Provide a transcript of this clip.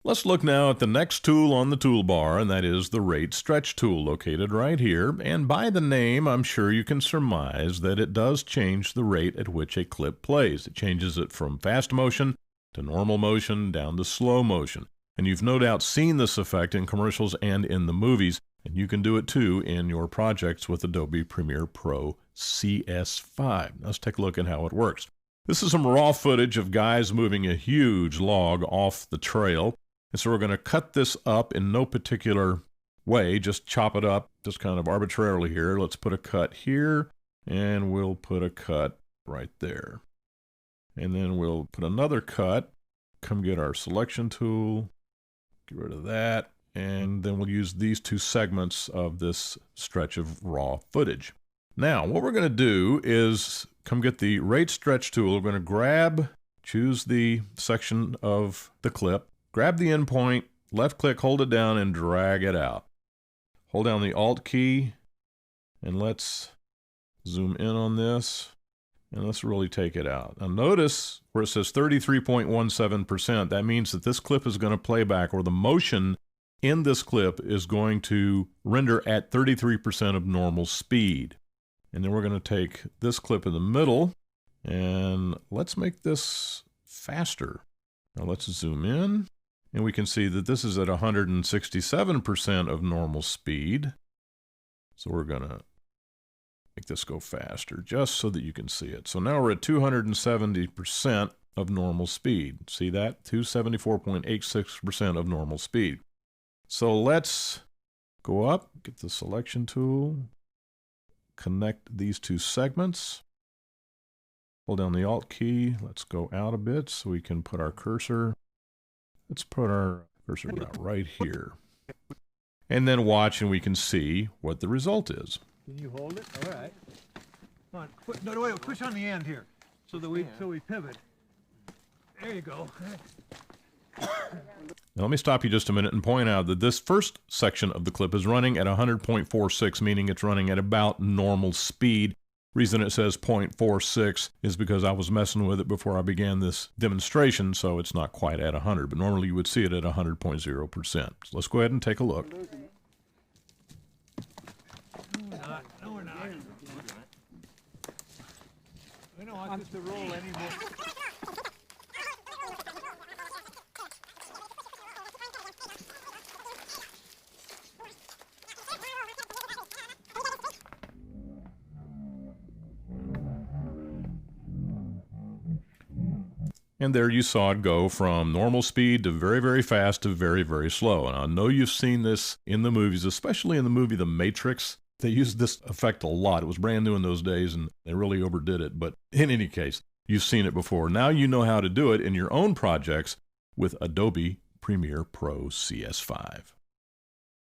Let's look now at the next tool on the toolbar, and that is the Rate Stretch tool located right here. And by the name, I'm sure you can surmise that it does change the rate at which a clip plays. It changes it from fast motion to normal motion down to slow motion. And you've no doubt seen this effect in commercials and in the movies, and you can do it too in your projects with Adobe Premiere Pro CS5. Let's take a look at how it works. This is some raw footage of guys moving a huge log off the trail. And so we're going to cut this up in no particular way, just chop it up, just kind of arbitrarily here. Let's put a cut here, and we'll put a cut right there. And then we'll put another cut, come get our selection tool, get rid of that, and then we'll use these two segments of this stretch of raw footage. Now, what we're going to do is come get the Rate Stretch tool. We're going to choose the section of the clip, grab the endpoint, left click, hold it down, and drag it out. Hold down the Alt key, and let's zoom in on this, and let's really take it out. Now notice where it says 33.17%, that means that this clip is going to play back, or the motion in this clip is going to render at 33% of normal speed. And then we're going to take this clip in the middle, and let's make this faster. Now let's zoom in. And we can see that this is at 167% of normal speed. So we're going to make this go faster just so that you can see it. So now we're at 270% of normal speed. See that? 274.86% of normal speed. So let's go up, get the selection tool, connect these two segments. Hold down the Alt key. Let's go out a bit so we can put our cursor. Let's put our cursor about right here. And then watch, and we can see what the result is. Can you hold it? All right. Come on. No, wait. Push on the end here, so that we pivot. There you go. Now let me stop you just a minute and point out that this first section of the clip is running at 100.46, meaning it's running at about normal speed. Reason it says 0.46 is because I was messing with it before I began this demonstration, so it's not quite at 100, but normally you would see it at 100.0%. So let's go ahead and take a look. No, we're not. We don't want this to roll anymore. And there you saw it go from normal speed to very, very fast to very, very slow. And I know you've seen this in the movies, especially in the movie The Matrix. They used this effect a lot. It was brand new in those days, and they really overdid it. But in any case, you've seen it before. Now you know how to do it in your own projects with Adobe Premiere Pro CS5.